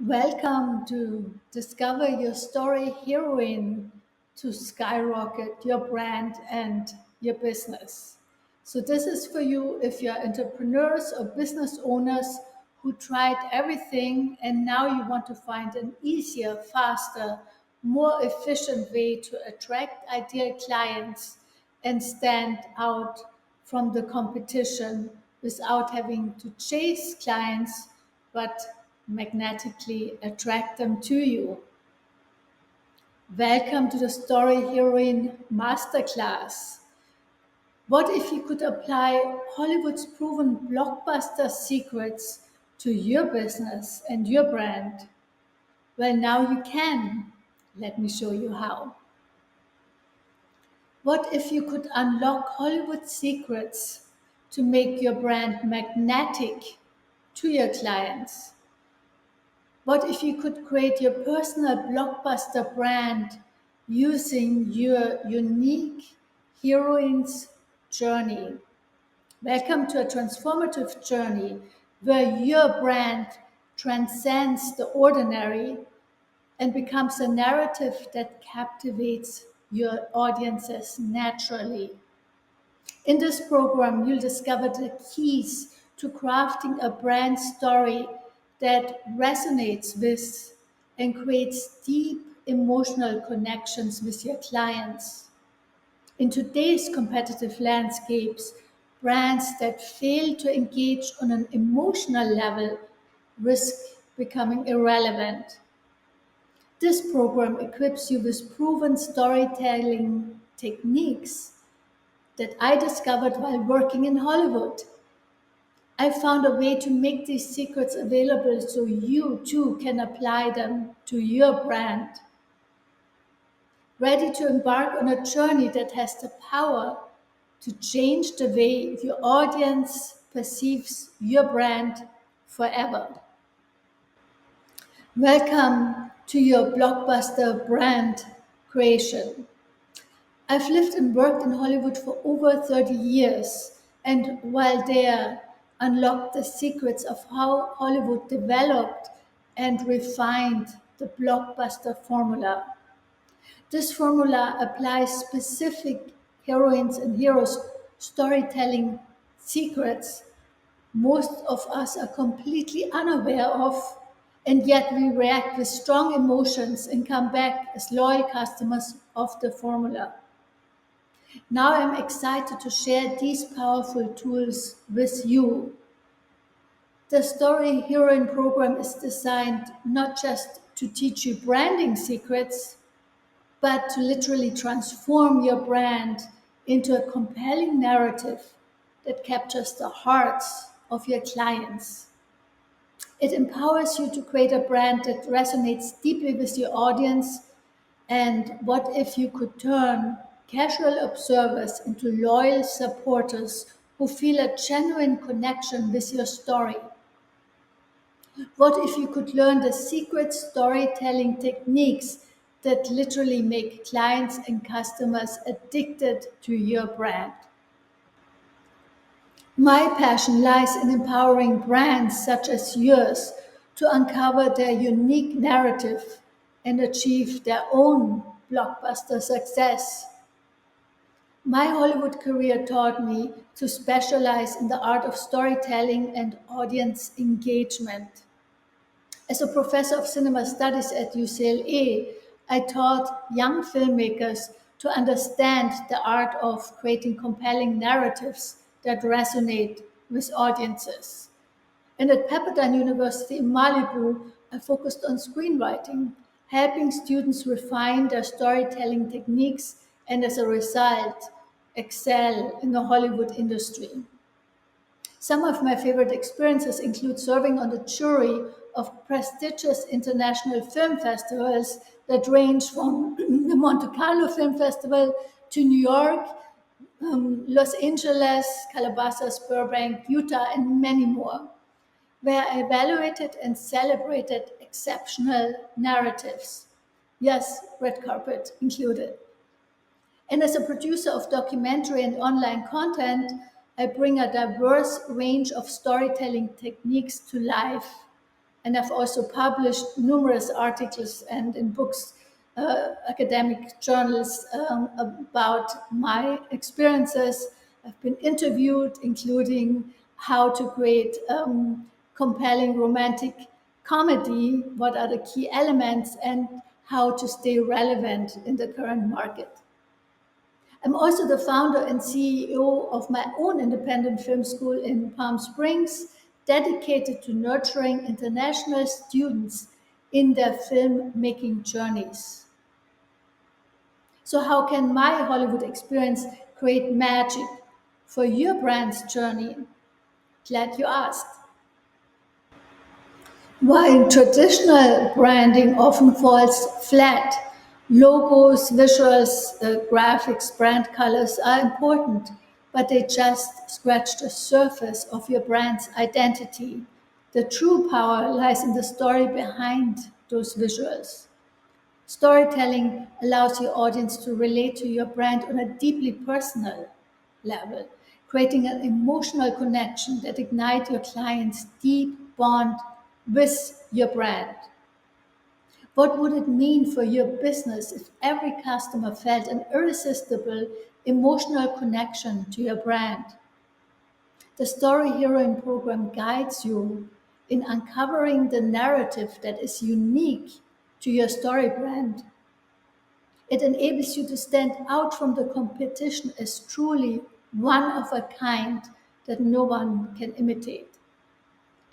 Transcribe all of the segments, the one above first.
Welcome to Discover Your Story Heroine to skyrocket your brand and your business. So, this is for you if you're entrepreneurs or business owners who tried everything and now you want to find an easier, faster, more efficient way to attract ideal clients and stand out from the competition without having to chase clients but magnetically attract them to you. Welcome to the Story Heroine Masterclass. What if you could apply Hollywood's proven blockbuster secrets to your business and your brand? Well, now you can. Let me show you how. What if you could unlock Hollywood secrets to make your brand magnetic to your clients? What if you could create your personal blockbuster brand using your unique heroine's journey? Welcome to a transformative journey where your brand transcends the ordinary and becomes a narrative that captivates your audiences naturally. In this program, you'll discover the keys to crafting a brand story that resonates with and creates deep emotional connections with your clients. In today's competitive landscapes, brands that fail to engage on an emotional level risk becoming irrelevant. This program equips you with proven storytelling techniques that I discovered while working in Hollywood. I found a way to make these secrets available so you too can apply them to your brand. Ready to embark on a journey that has the power to change the way your audience perceives your brand forever. Welcome to your blockbuster brand creation. I've lived and worked in Hollywood for over 30 years, and while there, unlocked the secrets of how Hollywood developed and refined the blockbuster formula. This formula applies specific heroines and heroes storytelling secrets most of us are completely unaware of, and yet we react with strong emotions and come back as loyal customers of the formula. Now I'm excited to share these powerful tools with you. The Story Heroine program is designed not just to teach you branding secrets, but to literally transform your brand into a compelling narrative that captures the hearts of your clients. It empowers you to create a brand that resonates deeply with your audience. And what if you could turn casual observers into loyal supporters who feel a genuine connection with your story? What if you could learn the secret storytelling techniques that literally make clients and customers addicted to your brand? My passion lies in empowering brands such as yours to uncover their unique narrative and achieve their own blockbuster success. My Hollywood career taught me to specialize in the art of storytelling and audience engagement. As a professor of cinema studies at UCLA, I taught young filmmakers to understand the art of creating compelling narratives that resonate with audiences. And at Pepperdine University in Malibu, I focused on screenwriting, helping students refine their storytelling techniques and as a result, excel in the Hollywood industry. Some of my favorite experiences include serving on the jury of prestigious international film festivals that range from the Monte Carlo Film Festival to New York, Los Angeles, Calabasas, Burbank, Utah, and many more, where I evaluated and celebrated exceptional narratives. Yes, red carpet included. And as a producer of documentary and online content, I bring a diverse range of storytelling techniques to life. And I've also published numerous articles and in books, academic journals about my experiences. I've been interviewed, including how to create compelling romantic comedy, what are the key elements, and how to stay relevant in the current market. I'm also the founder and CEO of my own independent film school in Palm Springs, dedicated to nurturing international students in their filmmaking journeys. So, how can my Hollywood experience create magic for your brand's journey? Glad you asked. While traditional branding often falls flat, logos, visuals, graphics, brand colors are important, but they just scratch the surface of your brand's identity. The true power lies in the story behind those visuals. Storytelling allows your audience to relate to your brand on a deeply personal level, creating an emotional connection that ignites your client's deep bond with your brand. What would it mean for your business if every customer felt an irresistible emotional connection to your brand? The Story Heroine program guides you in uncovering the narrative that is unique to your story brand. It enables you to stand out from the competition as truly one of a kind that no one can imitate.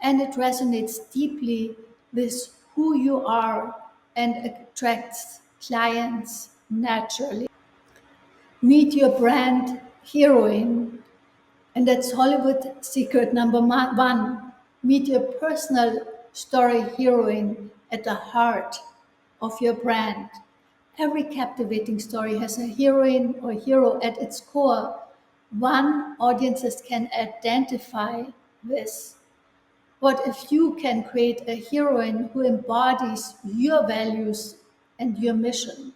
And it resonates deeply with who you are and attracts clients naturally. Meet your brand heroine, and that's Hollywood secret number one. Meet your personal story heroine at the heart of your brand. Every captivating story has a heroine or hero at its core, one audiences can identify with. What if you can create a heroine who embodies your values and your mission?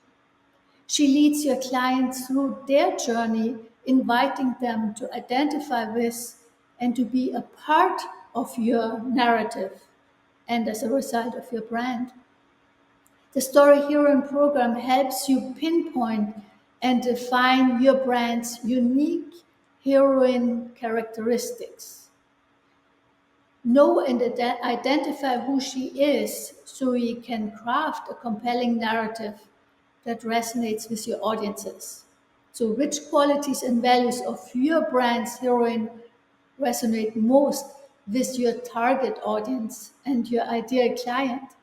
She leads your clients through their journey, inviting them to identify with and to be a part of your narrative and as a result of your brand. The Story Heroine program helps you pinpoint and define your brand's unique heroine characteristics. Know and identify who she is so you can craft a compelling narrative that resonates with your audiences. So, which qualities and values of your brand's heroine resonate most with your target audience and your ideal client?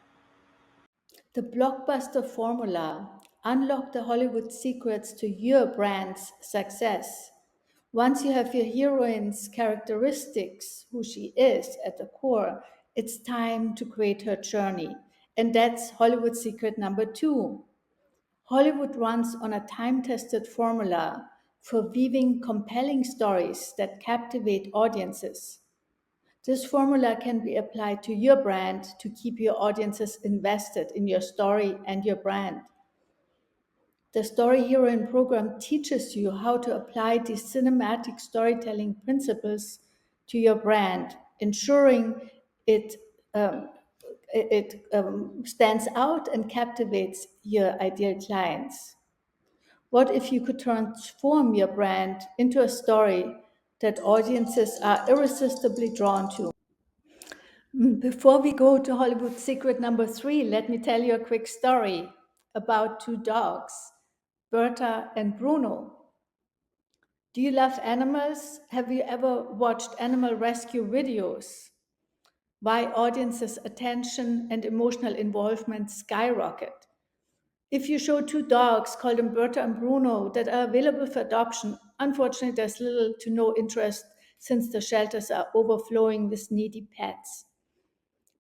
The blockbuster formula unlock the Hollywood secrets to your brand's success. Once you have your heroine's characteristics, who she is at the core, it's time to create her journey. And that's Hollywood secret number two. Hollywood runs on a time tested formula for weaving compelling stories that captivate audiences. This formula can be applied to your brand to keep your audiences invested in your story and your brand. The Story Heroine program teaches you how to apply these cinematic storytelling principles to your brand, ensuring it, um, it stands out and captivates your ideal clients. What if you could transform your brand into a story that audiences are irresistibly drawn to? Before we go to Hollywood secret number three, let me tell you a quick story about two dogs, Berta and Bruno. Do you love animals? Have you ever watched animal rescue videos? Why audiences' attention and emotional involvement skyrocket. If you show two dogs called Berta and Bruno that are available for adoption, unfortunately, there's little to no interest since the shelters are overflowing with needy pets.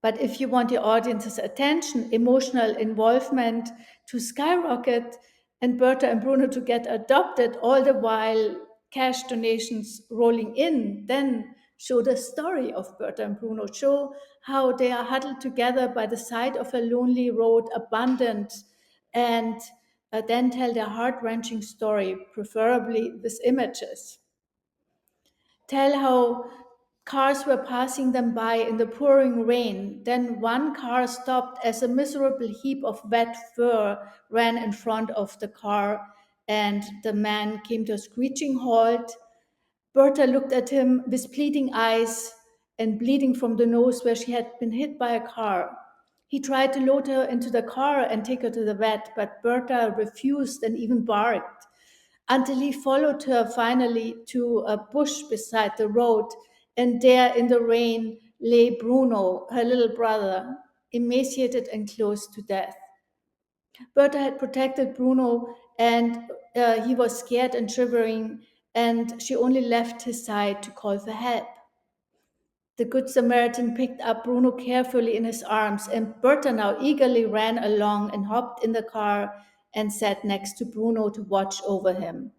But if you want your audience's attention, emotional involvement to skyrocket, and Berta and Bruno to get adopted, all the while cash donations rolling in, then show the story of Berta and Bruno. Show how they are huddled together by the side of a lonely road, abandoned, and then tell their heart wrenching story, preferably with images. Tell how Cars were passing them by in the pouring rain. Then one car stopped as a miserable heap of wet fur ran in front of the car, and the man came to a screeching halt. Berta looked at him with pleading eyes and bleeding from the nose where she had been hit by a car. He tried to load her into the car and take her to the vet, but Berta refused and even barked until he followed her finally to a bush beside the road. And there in the rain lay Bruno, her little brother, emaciated and close to death. Berta had protected Bruno, and he was scared and shivering, and she only left his side to call for help. The Good Samaritan picked up Bruno carefully in his arms, and Berta now eagerly ran along and hopped in the car and sat next to Bruno to watch over him.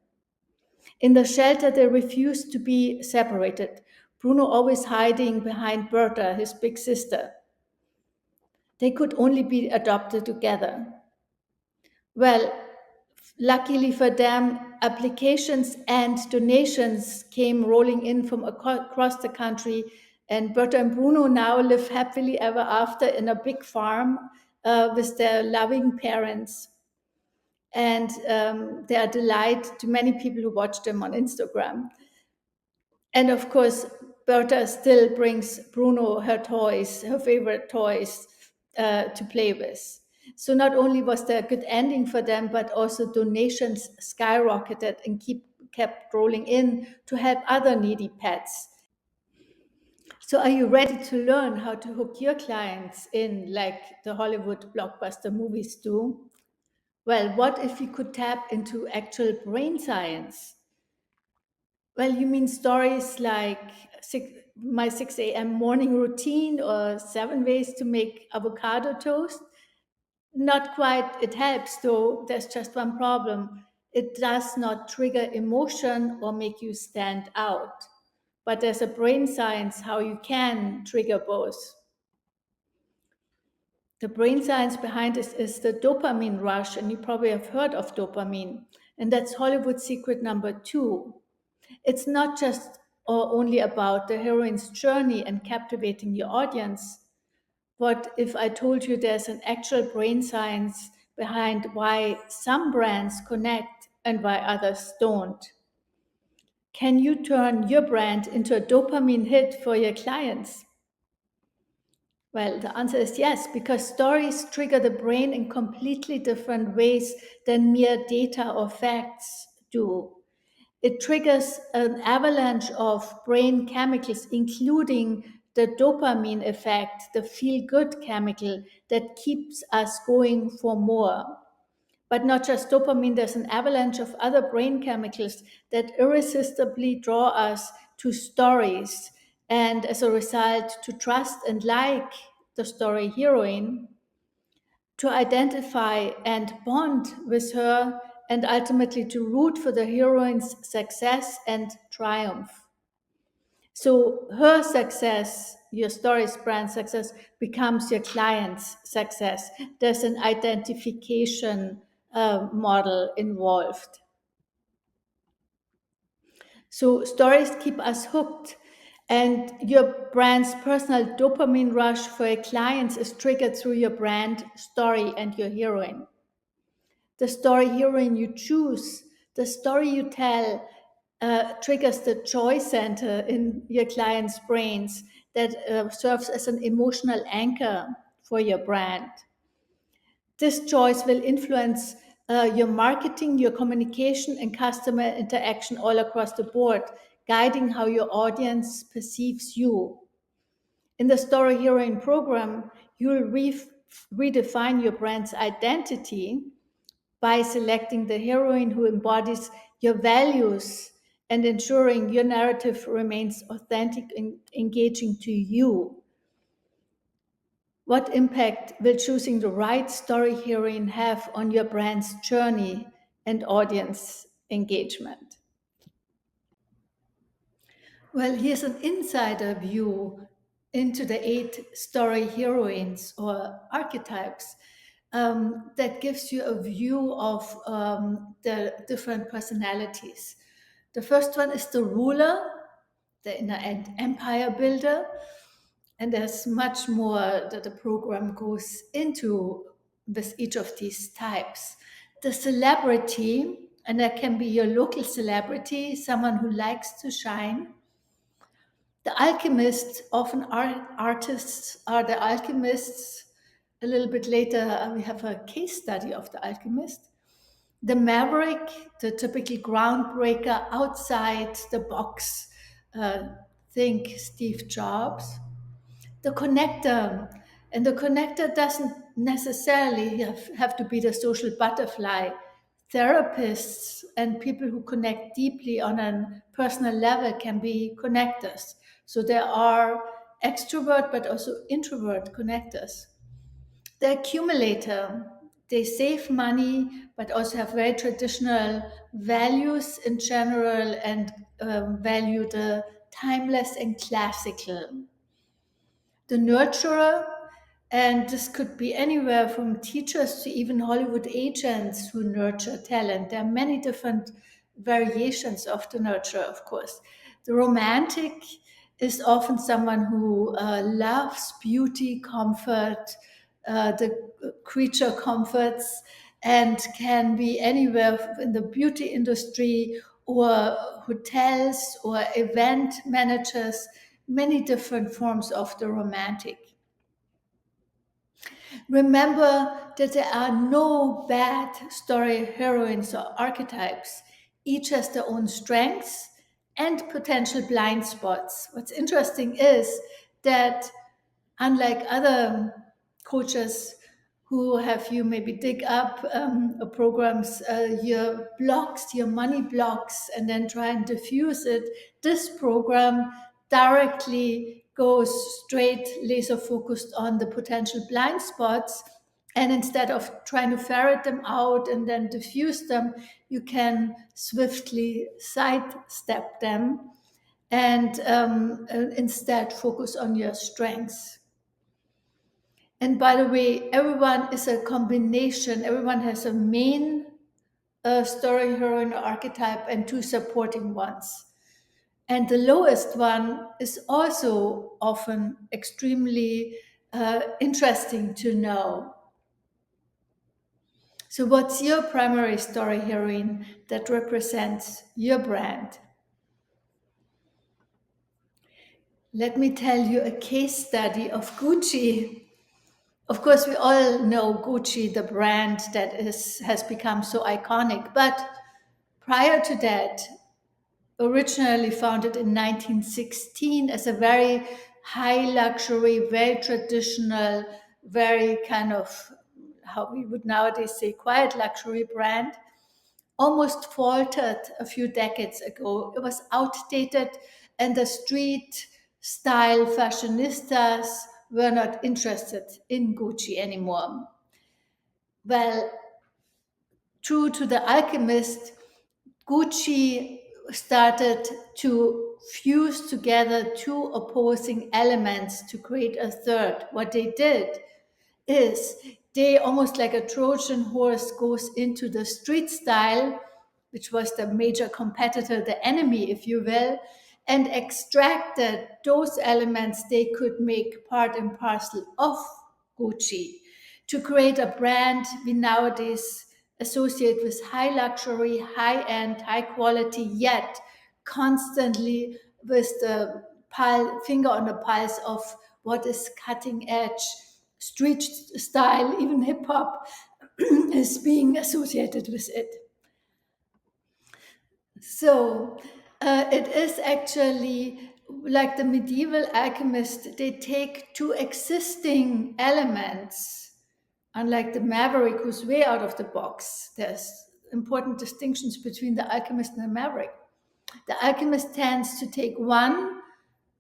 In the shelter, they refused to be separated, Bruno always hiding behind Berta, his big sister. They could only be adopted together. Well, luckily for them, applications and donations came rolling in from across the country, and Berta and Bruno now live happily ever after in a big farm with their loving parents. And they are a delight to many people who watch them on Instagram. And of course, Berta still brings Bruno her toys, her favorite toys, to play with. So not only was there a good ending for them, but also donations skyrocketed and kept rolling in to help other needy pets. So are you ready to learn how to hook your clients in like the Hollywood blockbuster movies do? Well, what if you could tap into actual brain science? Well, you mean stories like my 6 a.m. morning routine or 7 ways to make avocado toast? Not quite. It helps, though. There's just one problem. It does not trigger emotion or make you stand out. But there's a brain science how you can trigger both. The brain science behind this is the dopamine rush, and you probably have heard of dopamine. And that's Hollywood secret number two. It's not just or only about the heroine's journey and captivating your audience. What if I told you there's an actual brain science behind why some brands connect and why others don't? Can you turn your brand into a dopamine hit for your clients? Well, the answer is yes, because stories trigger the brain in completely different ways than mere data or facts do. It triggers an avalanche of brain chemicals, including the dopamine effect, the feel good chemical that keeps us going for more. But not just dopamine, there's an avalanche of other brain chemicals that irresistibly draw us to stories, and as a result, to trust and like the story heroine, to identify and bond with her, and ultimately to root for the heroine's success and triumph. So her success, your story's brand success, becomes your client's success. There's an identification model involved. So stories keep us hooked, and your brand's personal dopamine rush for your clients is triggered through your brand story and your heroine. The story heroine you choose, the story you tell, triggers the joy center in your clients' brains that serves as an emotional anchor for your brand. This choice will influence your marketing, your communication, and customer interaction all across the board, guiding how your audience perceives you. In the Story Heroine program, you'll redefine your brand's identity by selecting the heroine who embodies your values and ensuring your narrative remains authentic and engaging to you. What impact will choosing the right story heroine have on your brand's journey and audience engagement? Well, here's an insider view into the 8 story heroines or archetypes that gives you a view of the different personalities. The first one is the ruler. the inner empire builder. And there's much more that the program goes into with each of these types. The celebrity, and that can be your local celebrity, someone who likes to shine. The alchemists, often artists are the alchemists. A little bit later, we have a case study of the alchemist. The maverick, the typical groundbreaker outside the box. Think Steve Jobs. The connector, and the connector doesn't necessarily have to be the social butterfly. Therapists and people who connect deeply on a personal level can be connectors. So there are extrovert but also introvert connectors. The accumulator, they save money but also have very traditional values in general and value the timeless and classical. The nurturer, and this could be anywhere from teachers to even Hollywood agents who nurture talent. There are many different variations of the nurturer, of course. The romantic is often someone who loves beauty, comfort, the creature comforts, and can be anywhere in the beauty industry or hotels or event managers, many different forms of the romantic. Remember that there are no bad story heroines or archetypes. Each has their own strengths and potential blind spots. What's interesting is that, unlike other coaches who have you maybe dig up programs, your blocks, your money blocks, and then try and diffuse it, this program directly goes straight laser focused on the potential blind spots. And instead of trying to ferret them out and then diffuse them, you can swiftly sidestep them and instead focus on your strengths. And by the way, everyone is a combination. Everyone has a main story heroine archetype and two supporting ones. And the lowest one is also often extremely interesting to know. So, what's your primary story heroine that represents your brand? Let me tell you a case study of Gucci. Of course, we all know Gucci, the brand that has become so iconic. But prior to that, originally founded in 1916 as a very high luxury, very traditional, very kind of how we would nowadays say quiet luxury brand, almost faltered a few decades ago. It was outdated, and the street style fashionistas were not interested in Gucci anymore. Well, true to the alchemist, Gucci started to fuse together two opposing elements to create a third. What they did is they, almost like a Trojan horse, goes into the street style, which was the major competitor, the enemy, if you will, and extracted those elements they could make part and parcel of Gucci to create a brand we nowadays associate with high luxury, high end, high quality, yet constantly with the finger on the pulse of what is cutting edge street style, even hip hop is being associated with it. So it is actually like the medieval alchemist, they take two existing elements, unlike the maverick who's way out of the box. There's important distinctions between the alchemist and the maverick. The alchemist tends to take one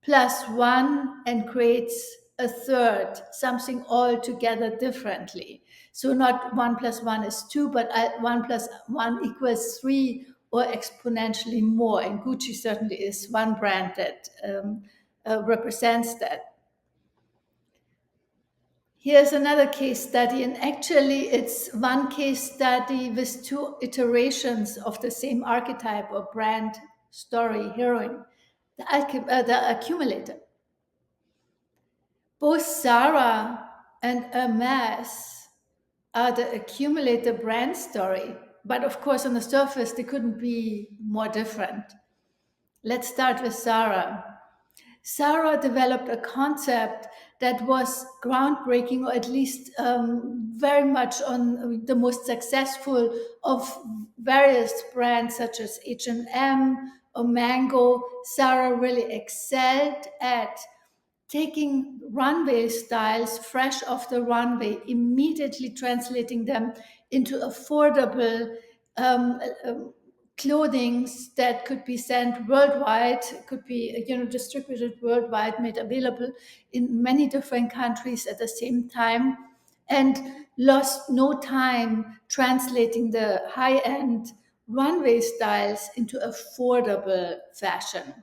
plus one and creates a third, something altogether differently. So not one plus one is two, but one plus one equals three or exponentially more. And Gucci certainly is one brand that represents that. Here's another case study, and actually it's one case study with two iterations of the same archetype or brand story heroine. the accumulator. Both Sarah and Hermes are the accumulator brand story, but of course, on the surface, they couldn't be more different. Let's start with Sarah. Sarah developed a concept that was groundbreaking, or at least very much on the most successful of various brands such as H&M or Mango. Sarah really excelled at taking runway styles fresh off the runway, immediately translating them into affordable um, um, clothings that could be sent worldwide, could be distributed worldwide, made available in many different countries at the same time, and lost no time translating the high-end runway styles into affordable fashion.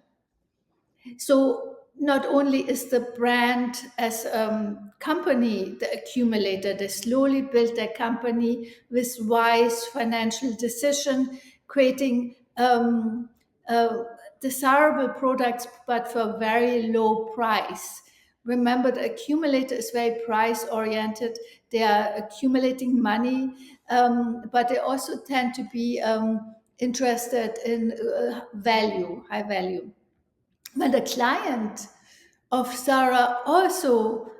So not only is the brand as a company the accumulator, they slowly built their company with wise financial decision, creating uh, desirable products but for very low price. Remember, the accumulator is very price oriented. They are accumulating money, but they also tend to be interested in value, high value. Well, the client of Sarah also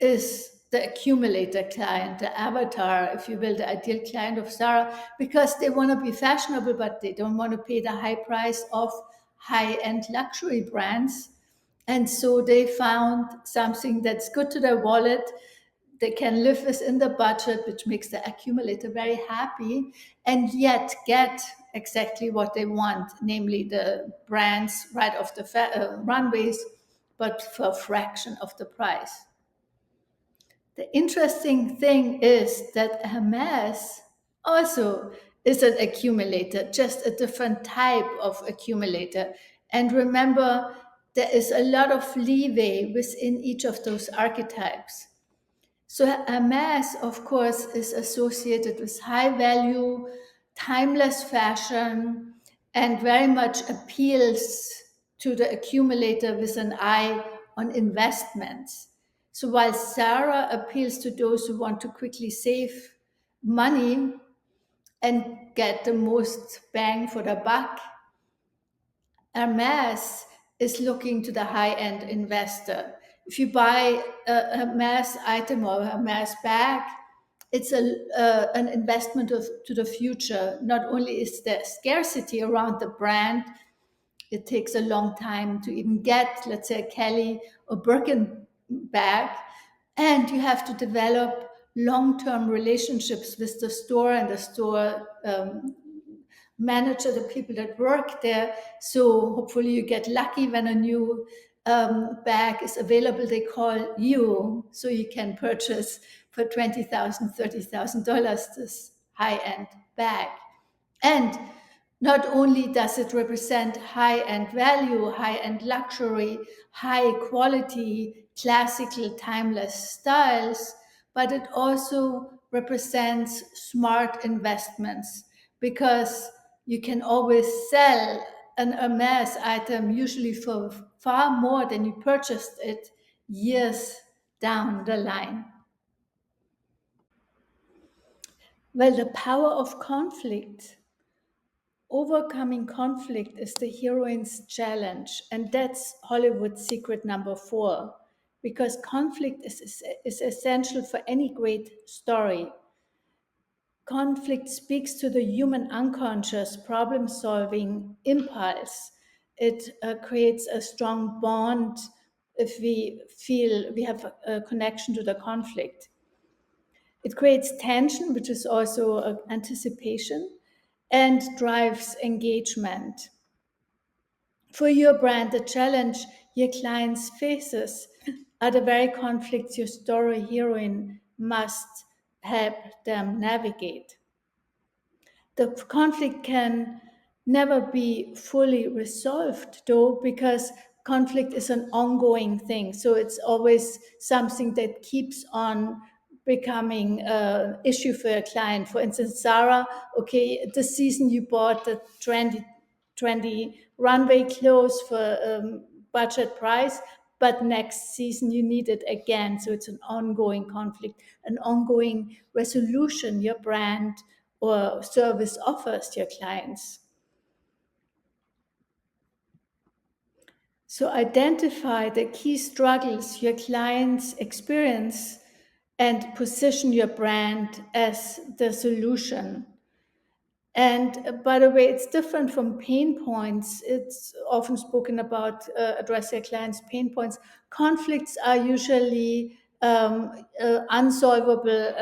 is the accumulator client, the avatar, if you will, the ideal client of Sarah, because they want to be fashionable, but they don't want to pay the high price of high end luxury brands. And so they found something that's good to their wallet. They can live within the budget, which makes the accumulator very happy, and yet get exactly what they want, namely the brands right off the runways, but for a fraction of the price. The interesting thing is that Hermes also is an accumulator, just a different type of accumulator. And remember, there is a lot of leeway within each of those archetypes. So Hermes, of course, is associated with high value, timeless fashion, and very much appeals to the accumulator with an eye on investments. So while Sarah appeals to those who want to quickly save money and get the most bang for the buck, Hermes is looking to the high-end investor. If you buy a Hermes item or a Hermes bag, it's an investment to the future. Not only is there scarcity around the brand, it takes a long time to even get, let's say, a Kelly or Birkin bag, and you have to develop long-term relationships with the store and the store manager, the people that work there. So hopefully you get lucky when a new bag is available. They call you so you can purchase for $20,000, $30,000 this high-end bag. And not only does it represent high-end value, high-end luxury, high quality, classical, timeless styles, but it also represents smart investments because you can always sell an Hermes item usually for far more than you purchased it years down the line. Well, the power of conflict. Overcoming conflict is the heroine's challenge, and that's Hollywood's secret number 4. Because conflict is essential for any great story. Conflict speaks to the human unconscious problem solving impulse. It creates a strong bond if we feel we have a connection to the conflict. It creates tension, which is also anticipation, and drives engagement. For your brand, the challenge your clients faces are the very conflicts your story heroine must help them navigate. The conflict can never be fully resolved, though, because conflict is an ongoing thing. So it's always something that keeps on becoming an issue for a client. For instance, Sarah, okay, this season you bought the trendy runway clothes for budget price, but next season you need it again. So it's an ongoing conflict, an ongoing resolution your brand or service offers to your clients. So identify the key struggles your clients experience and position your brand as the solution. And by the way, it's different from pain points. It's often spoken about addressing clients' pain points. Conflicts are usually unsolvable.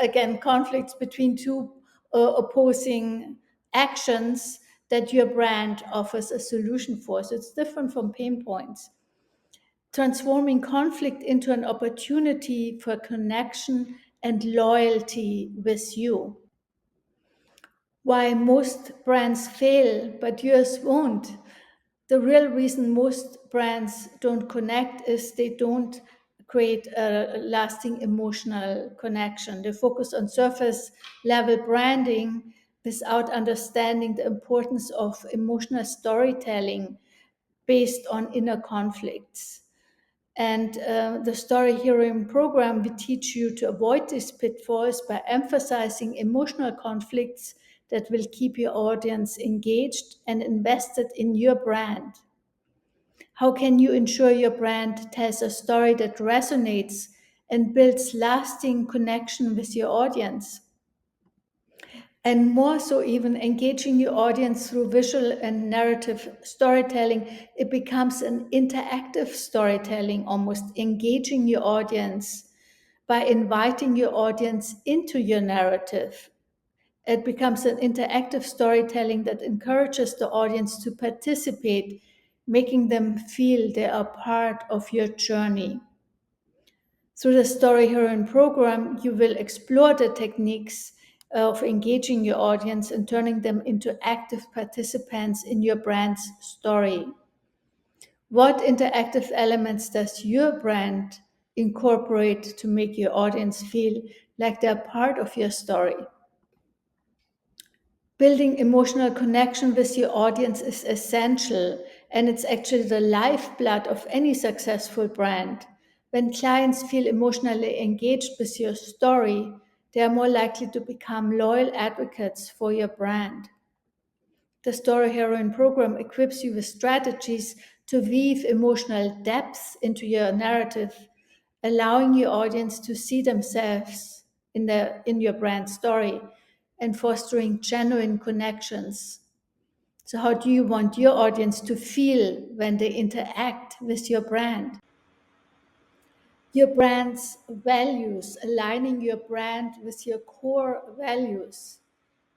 Again, conflicts between two opposing actions that your brand offers a solution for. So it's different from pain points. Transforming conflict into an opportunity for connection and loyalty with you. Why most brands fail, but yours won't. The real reason most brands don't connect is they don't create a lasting emotional connection. They focus on surface level branding without understanding the importance of emotional storytelling based on inner conflicts. And the Story Hearing program, we teach you to avoid these pitfalls by emphasizing emotional conflicts that will keep your audience engaged and invested in your brand. How can you ensure your brand tells a story that resonates and builds lasting connection with your audience? And more so, even engaging your audience through visual and narrative storytelling, it becomes an interactive storytelling, almost engaging your audience by inviting your audience into your narrative. It becomes an interactive storytelling that encourages the audience to participate, making them feel they are part of your journey. Through the Story Hearing program, you will explore the techniques of engaging your audience and turning them into active participants in your brand's story. What interactive elements does your brand incorporate to make your audience feel like they're part of your story? Building emotional connection with your audience is essential, and it's actually the lifeblood of any successful brand. When clients feel emotionally engaged with your story, they are more likely to become loyal advocates for your brand. The Story Heroine program equips you with strategies to weave emotional depth into your narrative, allowing your audience to see themselves in your brand story and fostering genuine connections. So, how do you want your audience to feel when they interact with your brand? Your brand's values, aligning your brand with your core values.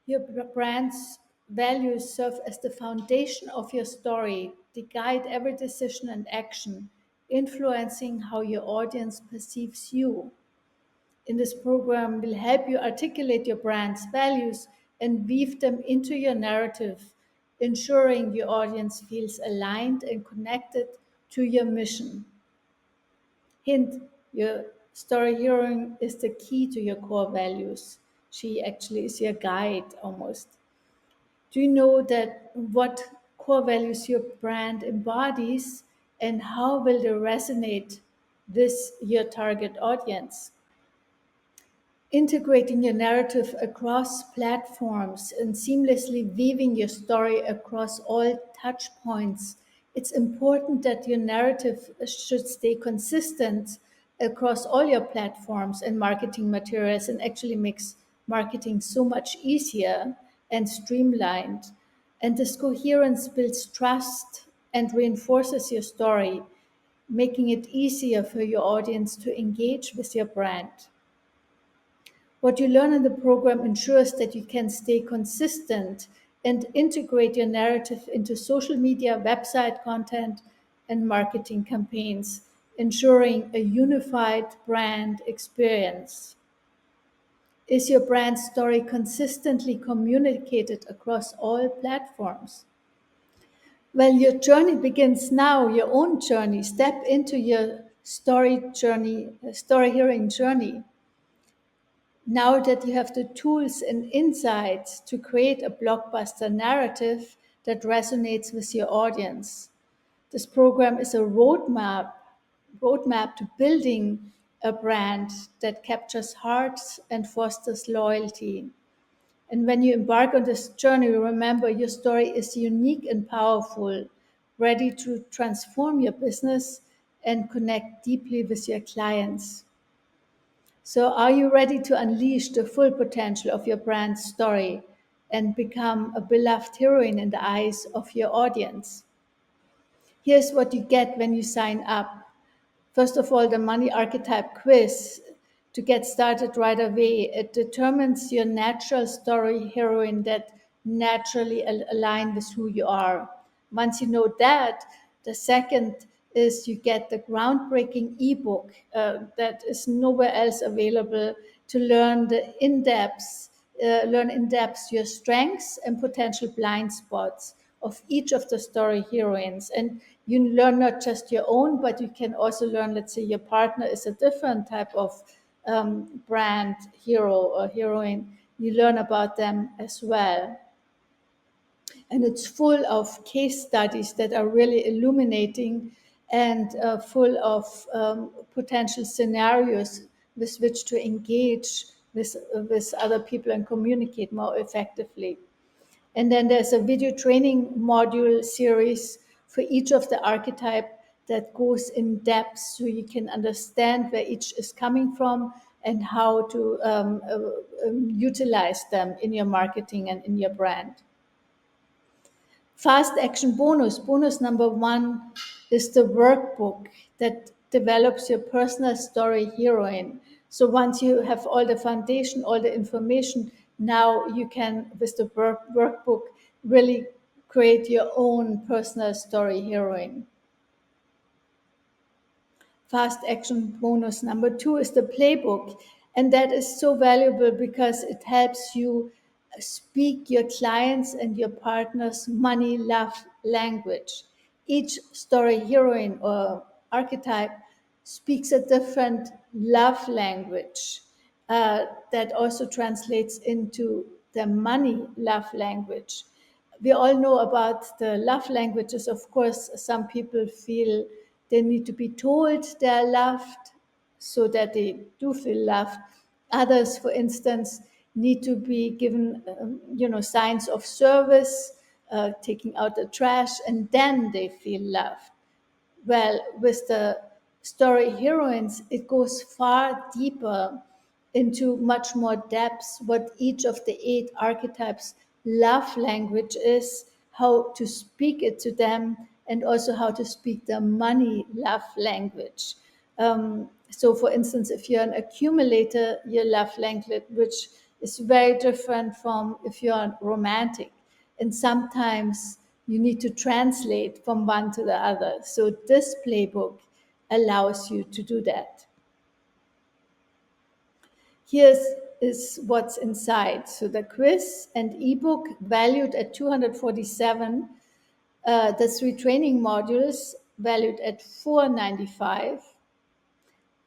Your brand's values serve as the foundation of your story. They guide every decision and action, influencing how your audience perceives you. In this program, will help you articulate your brand's values and weave them into your narrative, ensuring your audience feels aligned and connected to your mission. Hint, your story hearing is the key to your core values. She actually is your guide almost. Do you know that what core values your brand embodies and how will they resonate with your target audience? Integrating your narrative across platforms and seamlessly weaving your story across all touch points. It's important that your narrative should stay consistent across all your platforms and marketing materials and actually makes marketing so much easier and streamlined. And this coherence builds trust and reinforces your story, making it easier for your audience to engage with your brand. What you learn in the program ensures that you can stay consistent and integrate your narrative into social media, website content, and marketing campaigns, ensuring a unified brand experience. Is your brand story consistently communicated across all platforms? Well, your journey begins now, your own journey. Step into your story hearing journey. Now that you have the tools and insights to create a blockbuster narrative that resonates with your audience. This program is a roadmap to building a brand that captures hearts and fosters loyalty. And when you embark on this journey, remember your story is unique and powerful, ready to transform your business and connect deeply with your clients. So, are you ready to unleash the full potential of your brand story and become a beloved heroine in the eyes of your audience? Here's what you get when you sign up. First of all, the money archetype quiz to get started right away. It determines your natural story heroine that naturally align with who you are. Once you know that, the second is you get the groundbreaking ebook that is nowhere else available to learn learn in depth your strengths and potential blind spots of each of the story heroines. And you learn not just your own, but you can also learn, let's say your partner is a different type of brand hero or heroine. You learn about them as well. And it's full of case studies that are really illuminating and full of potential scenarios with which to engage with other people and communicate more effectively. And then there's a video training module series for each of the archetype that goes in depth so you can understand where each is coming from and how to utilize them in your marketing and in your brand. Fast action bonus. Bonus number one is the workbook that develops your personal story heroine. So once you have all the foundation, all the information, now you can, with the workbook, really create your own personal story heroine. Fast action bonus number two is the playbook. And that is so valuable because it helps you speak your clients and your partners' money love language. Each story heroine or archetype speaks a different love language that also translates into the money love language. We all know about the love languages. Of course, some people feel they need to be told they're loved so that they do feel loved. Others, for instance, need to be given, signs of service, taking out the trash, and then they feel loved. Well, with the story heroines, it goes far deeper into much more depth what each of the 8 archetypes love language is, how to speak it to them, and also how to speak the money love language. So for instance, if you're an accumulator, your love language is very different from if you're a romantic. And sometimes you need to translate from one to the other. So this playbook allows you to do that. Here is what's inside. So the quiz and ebook valued at 247, the 3 training modules valued at 495,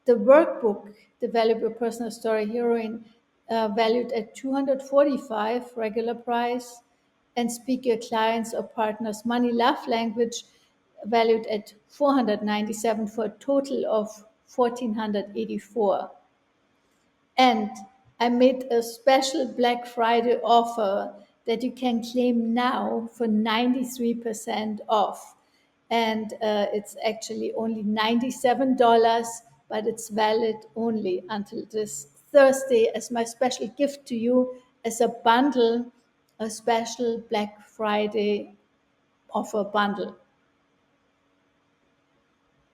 the workbook, Develop Your Personal Story Heroine, valued at 245 regular price, and Speak Your Clients or Partners Money Love Language, valued at 497 for a total of 1,484. And I made a special Black Friday offer that you can claim now for 93% off. And it's actually only $97, but it's valid only until this Thursday as my special gift to you as a bundle, a special Black Friday offer bundle.